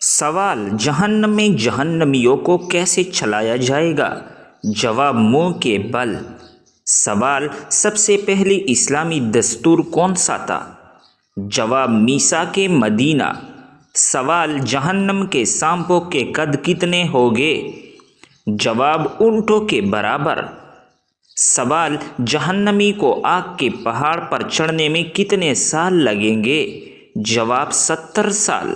سوال: جہنم میں جہنمیوں کو کیسے چلایا جائے گا؟ جواب: منہ کے بل۔ سوال: سب سے پہلی اسلامی دستور کون سا تھا؟ جواب: میثاق مدینہ۔ سوال: جہنم کے سانپوں کے قد کتنے ہوگے؟ جواب: اونٹوں کے برابر۔ سوال: جہنمی کو آگ کے پہاڑ پر چڑھنے میں کتنے سال لگیں گے؟ جواب: 70 سال۔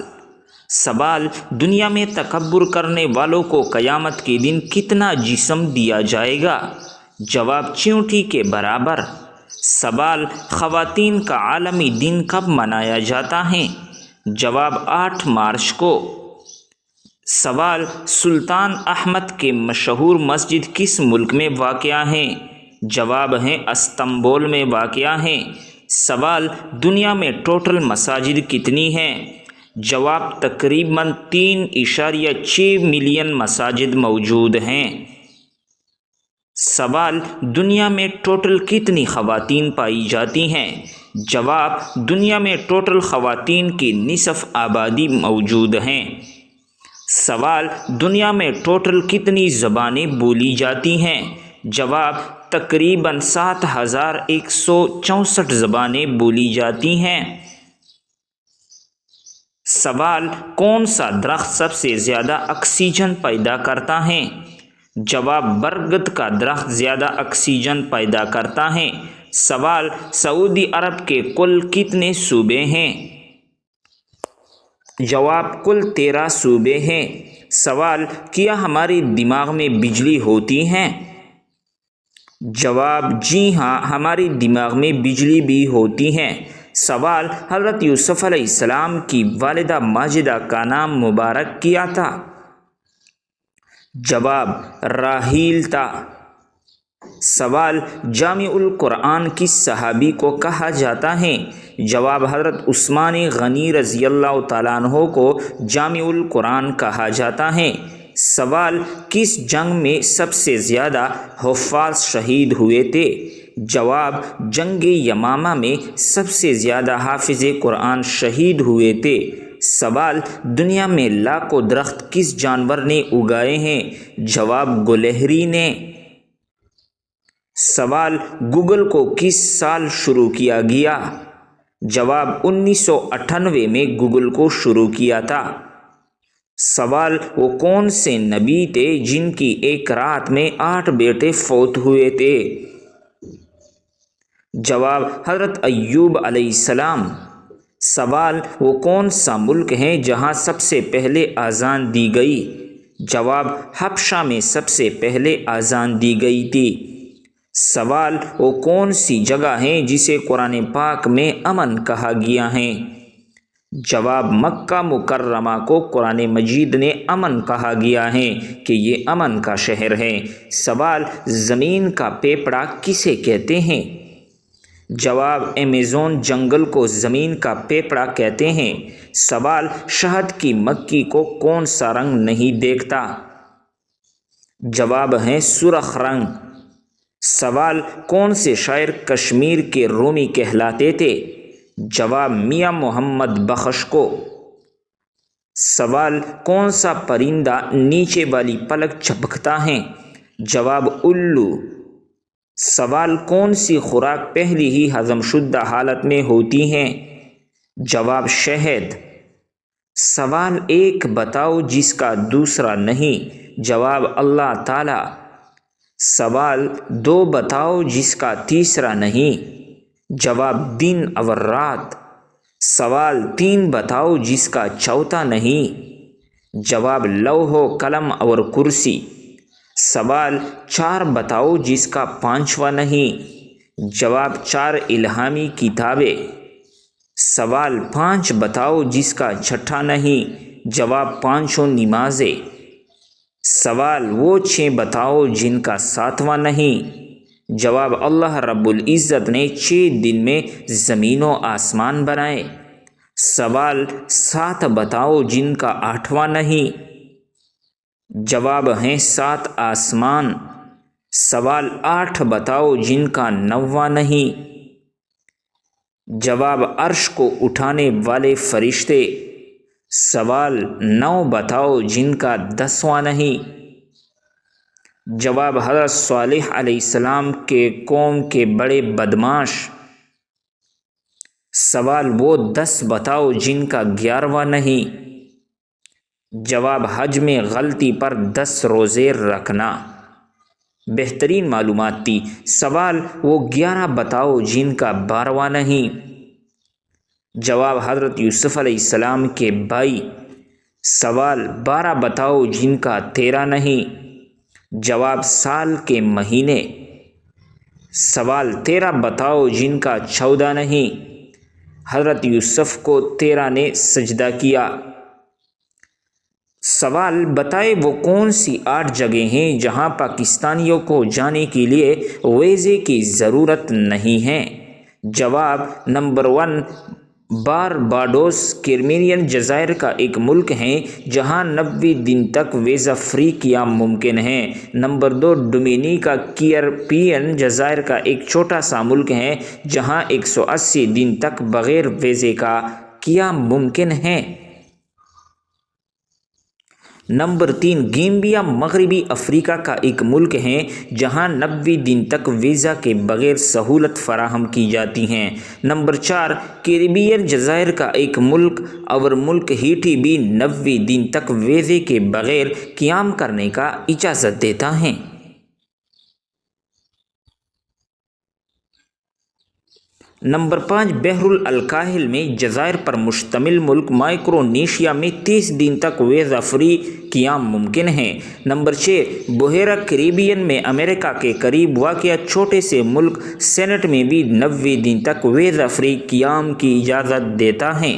سوال: دنیا میں تکبر کرنے والوں کو قیامت کے دن کتنا جسم دیا جائے گا؟ جواب: چیونٹی کے برابر۔ سوال: خواتین کا عالمی دن کب منایا جاتا ہے؟ جواب: 8 مارچ کو۔ سوال: سلطان احمد کے مشہور مسجد کس ملک میں واقع ہے؟ جواب ہے استنبول میں واقع ہے۔ سوال: دنیا میں ٹوٹل مساجد کتنی ہیں؟ جواب: تقریباً 3.6 ملین مساجد موجود ہیں۔ سوال: دنیا میں ٹوٹل کتنی خواتین پائی جاتی ہیں؟ جواب: دنیا میں ٹوٹل خواتین کی نصف آبادی موجود ہیں۔ سوال: دنیا میں ٹوٹل کتنی زبانیں بولی جاتی ہیں؟ جواب: تقریباً 7164 زبانیں بولی جاتی ہیں۔ سوال: کون سا درخت سب سے زیادہ آکسیجن پیدا کرتا ہے؟ جواب: برگد کا درخت زیادہ آکسیجن پیدا کرتا ہے۔ سوال: سعودی عرب کے کل کتنے صوبے ہیں؟ جواب: کل 13 صوبے ہیں۔ سوال: کیا ہمارے دماغ میں بجلی ہوتی ہے؟ جواب: جی ہاں، ہمارے دماغ میں بجلی بھی ہوتی ہے۔ سوال: حضرت یوسف علیہ السلام کی والدہ ماجدہ کا نام مبارک کیا تھا؟ جواب: راحیل تھا۔ سوال: جامع القرآن کس صحابی کو کہا جاتا ہے؟ جواب: حضرت عثمان غنی رضی اللہ تعالیٰ عنہ کو جامع القرآن کہا جاتا ہے۔ سوال: کس جنگ میں سب سے زیادہ حفاظ شہید ہوئے تھے؟ جواب: جنگ یمامہ میں سب سے زیادہ حافظ قرآن شہید ہوئے تھے۔ سوال: دنیا میں لاکھوں درخت کس جانور نے اگائے ہیں؟ جواب: گلہری نے۔ سوال: گوگل کو کس سال شروع کیا گیا؟ جواب: 1998 میں گوگل کو شروع کیا تھا۔ سوال: وہ کون سے نبی تھے جن کی ایک رات میں 8 بیٹے فوت ہوئے تھے؟ جواب: حضرت ایوب علیہ السلام۔ سوال: وہ کون سا ملک ہے جہاں سب سے پہلے اذان دی گئی؟ جواب: حبشہ میں سب سے پہلے اذان دی گئی تھی۔ سوال: وہ کون سی جگہ ہے جسے قرآن پاک میں امن کہا گیا ہے؟ جواب: مکہ مکرمہ کو قرآن مجید نے امن کہا گیا ہے کہ یہ امن کا شہر ہے۔ سوال: زمین کا پھیپھڑا کسے کہتے ہیں؟ جواب: ایمیزون جنگل کو زمین کا پھیپھڑا کہتے ہیں۔ سوال: شہد کی مکھی کو کون سا رنگ نہیں دیکھتا؟ جواب ہے سرخ رنگ۔ سوال: کون سے شاعر کشمیر کے رومی کہلاتے تھے؟ جواب: میاں محمد بخش کو۔ سوال: کون سا پرندہ نیچے والی پلک جھپکتا ہے؟ جواب: الو۔ سوال: کون سی خوراک پہلی ہی ہضم شدہ حالت میں ہوتی ہے؟ جواب: شہد۔ سوال: ایک بتاؤ جس کا دوسرا نہیں؟ جواب: اللہ تعالی۔ سوال: 2 بتاؤ جس کا تیسرا نہیں؟ جواب: دن اور رات۔ سوال: 3 بتاؤ جس کا چوتھا نہیں؟ جواب: لوح و قلم اور کرسی۔ سوال: 4 بتاؤ جس کا 5واں نہیں؟ جواب: 4 الہامی کتابیں۔ سوال: 5 بتاؤ جس کا چھٹا نہیں؟ جواب: 5 نمازیں۔ سوال: وہ 6 بتاؤ جن کا 7واں نہیں؟ جواب: اللہ رب العزت نے 6 دن میں زمین و آسمان بنائے۔ سوال: 7 بتاؤ جن کا 8واں نہیں؟ جواب ہیں 7 آسمان۔ سوال: 8 بتاؤ جن کا 9واں نہیں؟ جواب: عرش کو اٹھانے والے فرشتے۔ سوال 9 بتاؤ جن کا 10واں نہیں۔ جواب حضرت صالح علیہ السلام کے قوم کے بڑے بدماش۔ سوال وہ 10 بتاؤ جن کا 11واں نہیں۔ جواب حج میں غلطی پر 10 روزے رکھنا۔ بہترین معلومات تھی۔ سوال وہ 11 بتاؤ جن کا 12واں نہیں۔ جواب حضرت یوسف علیہ السلام کے بھائی۔ سوال 12 بتاؤ جن کا 13 نہیں۔ جواب سال کے مہینے۔ سوال 13 بتاؤ جن کا 14 نہیں۔ حضرت یوسف کو 13 نے سجدہ کیا۔ سوال بتائے وہ کون سی 8 جگہیں ہیں جہاں پاکستانیوں کو جانے کے لیے ویزے کی ضرورت نہیں ہے۔ جواب نمبر 1 بارباڈوس کیریبین جزائر کا ایک ملک ہے جہاں 90 دن تک ویزا فری قیام ممکن ہے۔ نمبر 2 ڈومینیکا کیریبین جزائر کا ایک چھوٹا سا ملک ہے جہاں 180 دن تک بغیر ویزے کا قیام ممکن ہے۔ نمبر 3 گیمبیا مغربی افریقہ کا ایک ملک ہے جہاں 90 دن تک ویزا کے بغیر سہولت فراہم کی جاتی ہیں۔ نمبر 4 کیریبین جزائر کا ایک ملک اور ملک ہیٹی بھی 90 دن تک ویزے کے بغیر قیام کرنے کا اجازت دیتا ہے۔ نمبر 5 بحر الکاہل میں جزائر پر مشتمل ملک مائکرونیشیا میں 30 دن تک ویزا فری قیام ممکن ہے۔ نمبر 6 بحیرہ کیریبین میں امریکہ کے قریب واقع چھوٹے سے ملک سینٹ میں بھی 90 دن تک ویزا فری قیام کی اجازت دیتا ہے۔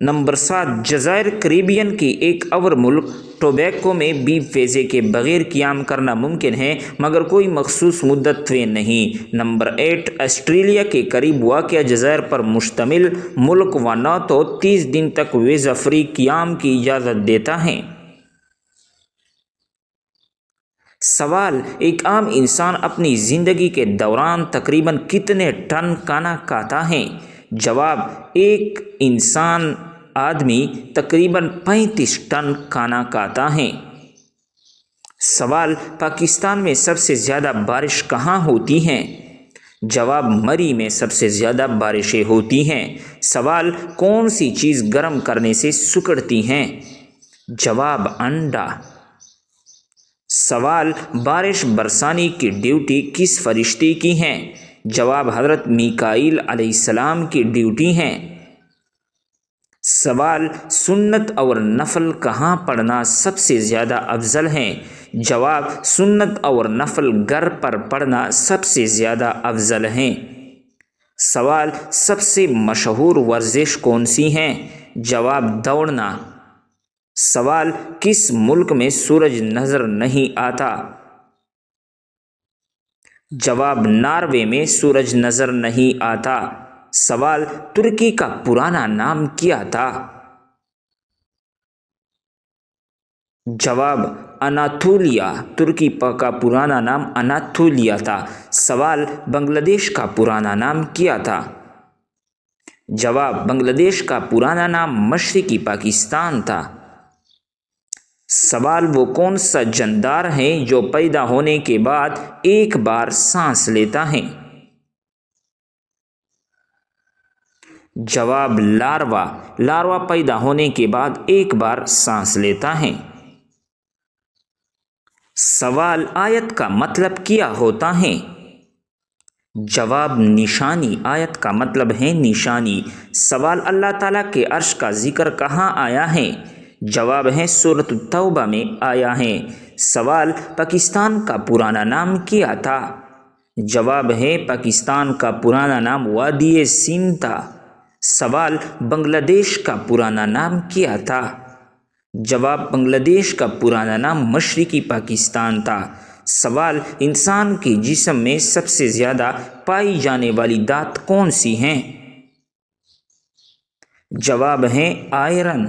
نمبر 7 جزائر کیریبین کی ایک اور ملک ٹوبیکو میں بھی ویزے کے بغیر قیام کرنا ممکن ہے مگر کوئی مخصوص مدت طے نہیں۔ نمبر 8 آسٹریلیا کے قریب واقع جزائر پر مشتمل ملک وانواتو 30 دن تک ویزا فری قیام کی اجازت دیتا ہے۔ سوال ایک عام انسان اپنی زندگی کے دوران تقریباً کتنے ٹن کھانا کھاتا ہے؟ جواب ایک انسان آدمی تقریباً 35 ٹن کھانا کھاتا ہے۔ سوال پاکستان میں سب سے زیادہ بارش کہاں ہوتی ہیں؟ جواب مری میں سب سے زیادہ بارشیں ہوتی ہیں۔ سوال کون سی چیز گرم کرنے سے سکڑتی ہیں؟ جواب انڈا۔ سوال بارش برسانے کی ڈیوٹی کس فرشتے کی ہے؟ جواب حضرت میکائیل علیہ السلام کی ڈیوٹی ہے۔ سوال سنت اور نفل کہاں پڑھنا سب سے زیادہ افضل ہے؟ جواب سنت اور نفل گھر پر پڑھنا سب سے زیادہ افضل ہے۔ سوال سب سے مشہور ورزش کون سی ہے؟ جواب دوڑنا۔ سوال کس ملک میں سورج نظر نہیں آتا؟ جواب ناروے میں سورج نظر نہیں آتا۔ سوال ترکی کا پرانا نام کیا تھا؟ جواب اناطولیہ۔ ترکی کا پرانا نام اناطولیہ تھا۔ سوال بنگلہ دیش کا پرانا نام کیا تھا؟ جواب بنگلہ دیش کا پرانا نام مشرقی پاکستان تھا۔ سوال وہ کون سا جاندار ہے جو پیدا ہونے کے بعد ایک بار سانس لیتا ہے؟ جواب لاروا۔ لاروا پیدا ہونے کے بعد ایک بار سانس لیتا ہے۔ سوال آیت کا مطلب کیا ہوتا ہے؟ جواب نشانی۔ آیت کا مطلب ہے نشانی۔ سوال اللہ تعالیٰ کے عرش کا ذکر کہاں آیا ہے؟ جواب ہے سورۃ التوبہ میں آیا ہے۔ سوال پاکستان کا پرانا نام کیا تھا؟ جواب ہے پاکستان کا پرانا نام وادی سندھ تھا۔ سوال بنگلہ دیش کا پرانا نام کیا تھا؟ جواب بنگلہ دیش کا پرانا نام مشرقی پاکستان تھا۔ سوال انسان کے جسم میں سب سے زیادہ پائی جانے والی دھات کون سی ہیں؟ جواب ہے آئرن۔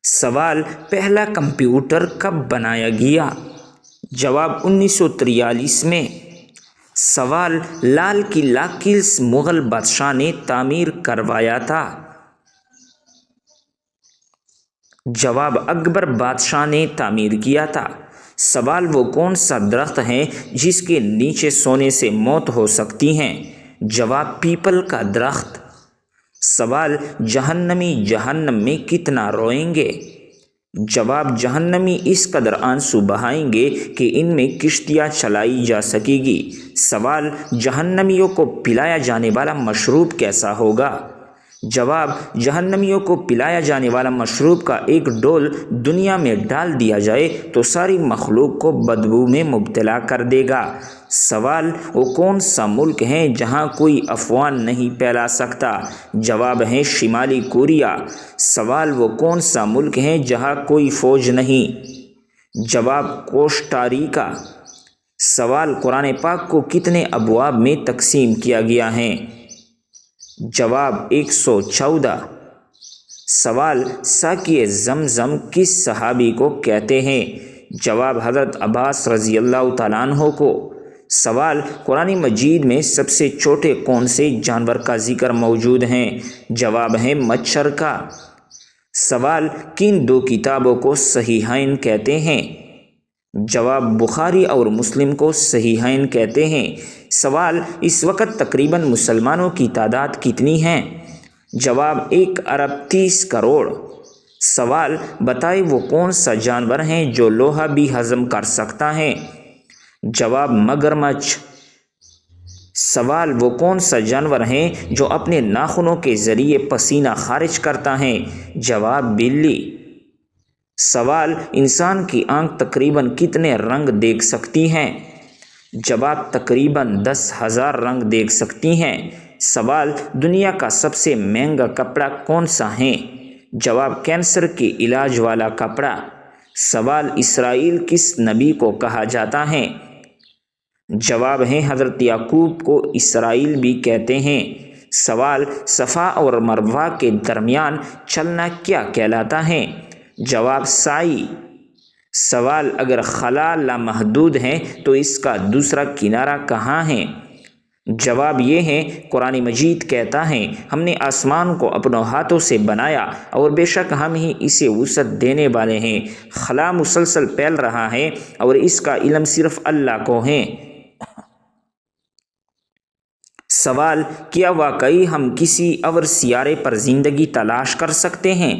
سوال پہلا کمپیوٹر کب بنایا گیا؟ جواب 1943 میں۔ سوال: لال قلعہ کس مغل بادشاہ نے تعمیر کروایا تھا؟ جواب: اکبر بادشاہ نے تعمیر کیا تھا۔ سوال: وہ کون سا درخت ہے جس کے نیچے سونے سے موت ہو سکتی ہے؟ جواب: پیپل کا درخت۔ سوال: جہنمی جہنم میں کتنا روئیں گے؟ جواب: جہنمی اس قدر آنسو بہائیں گے کہ ان میں کشتیاں چلائی جا سکے گی۔ سوال: جہنمیوں کو پلایا جانے والا مشروب کیسا ہوگا؟ جواب: جہنمیوں کو پلایا جانے والا مشروب کا ایک ڈول دنیا میں ڈال دیا جائے تو ساری مخلوق کو بدبو میں مبتلا کر دے گا۔ سوال: وہ کون سا ملک ہے جہاں کوئی افواہ نہیں پھیلا سکتا؟ جواب ہے شمالی کوریا۔ سوال: وہ کون سا ملک ہے جہاں کوئی فوج نہیں؟ جواب: کوسٹاریکا۔ سوال: قرآن پاک کو کتنے ابواب میں تقسیم کیا گیا ہے؟ جواب: 114۔ سوال: ساقی زمزم کس صحابی کو کہتے ہیں؟ جواب: حضرت عباس رضی اللہ تعالیٰ عنہ کو۔ سوال: قرآن مجید میں سب سے چھوٹے کون سے جانور کا ذکر موجود ہے؟ جواب ہے مچھر کا۔ سوال: کن دو کتابوں کو صحیحین کہتے ہیں؟ جواب: بخاری اور مسلم کو صحیحین کہتے ہیں۔ سوال: اس وقت تقریباً مسلمانوں کی تعداد کتنی ہے؟ جواب: 1.30 کروڑ۔ سوال: بتائیں وہ کون سا جانور ہے جو لوہا بھی ہضم کر سکتا ہے؟ جواب: مگرمچھ۔ سوال: وہ کون سا جانور ہے جو اپنے ناخنوں کے ذریعے پسینہ خارج کرتا ہے؟ جواب: بلی۔ سوال: انسان کی آنکھ تقریباً کتنے رنگ دیکھ سکتی ہے؟ جواب: تقریباً 10,000 رنگ دیکھ سکتی ہیں۔ سوال: دنیا کا سب سے مہنگا کپڑا کون سا ہے؟ جواب: کینسر کے علاج والا کپڑا۔ سوال: اسرائیل کس نبی کو کہا جاتا ہے؟ جواب ہے حضرت یعقوب کو اسرائیل بھی کہتے ہیں۔ سوال: صفا اور مروہ کے درمیان چلنا کیا کہلاتا ہے؟ جواب: سعی۔ سوال: اگر خلا لامحدود ہے تو اس کا دوسرا کنارہ کہاں ہے؟ جواب یہ ہے، قرآن مجید کہتا ہے، ہم نے آسمان کو اپنوں ہاتھوں سے بنایا اور بے شک ہم ہی اسے وسعت دینے والے ہیں۔ خلا مسلسل پھیل رہا ہے اور اس کا علم صرف اللہ کو ہے۔ سوال: کیا واقعی ہم کسی اور سیارے پر زندگی تلاش کر سکتے ہیں؟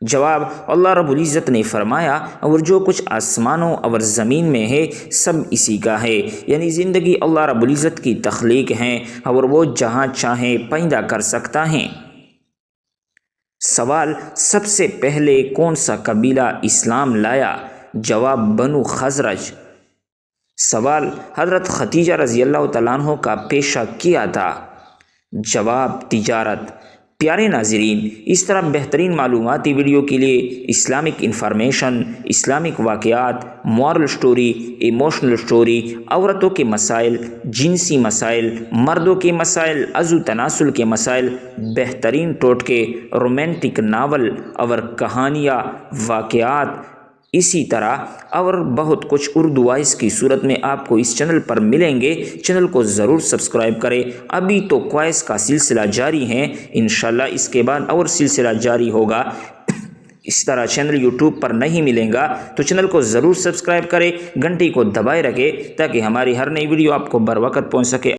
جواب: اللہ رب العزت نے فرمایا، اور جو کچھ آسمانوں اور زمین میں ہے سب اسی کا ہے، یعنی زندگی اللہ رب العزت کی تخلیق ہے اور وہ جہاں چاہے پیدا کر سکتا ہے۔ سوال: سب سے پہلے کون سا قبیلہ اسلام لایا؟ جواب: بنو خزرج۔ سوال: حضرت ختیجہ رضی اللہ تعالیٰ عنہ کا پیشہ کیا تھا؟ جواب: تجارت۔ پیارے ناظرین، اس طرح بہترین معلوماتی ویڈیو کے لیے اسلامک انفارمیشن، اسلامک واقعات، مورل سٹوری، ایموشنل سٹوری، عورتوں کے مسائل، جنسی مسائل، مردوں کے مسائل، عضو تناسل کے مسائل، بہترین ٹوٹکے، رومانٹک ناول اور کہانیاں، واقعات، اسی طرح اور بہت کچھ اردو وائس کی صورت میں آپ کو اس چینل پر ملیں گے۔ چینل کو ضرور سبسکرائب کریں۔ ابھی تو کوائز کا سلسلہ جاری ہے، انشاءاللہ اس کے بعد اور سلسلہ جاری ہوگا۔ اس طرح چینل یوٹیوب پر نہیں ملے گا تو چینل کو ضرور سبسکرائب کریں، گھنٹی کو دبائے رکھیں تاکہ ہماری ہر نئی ویڈیو آپ کو بر وقت پہنچ سکے۔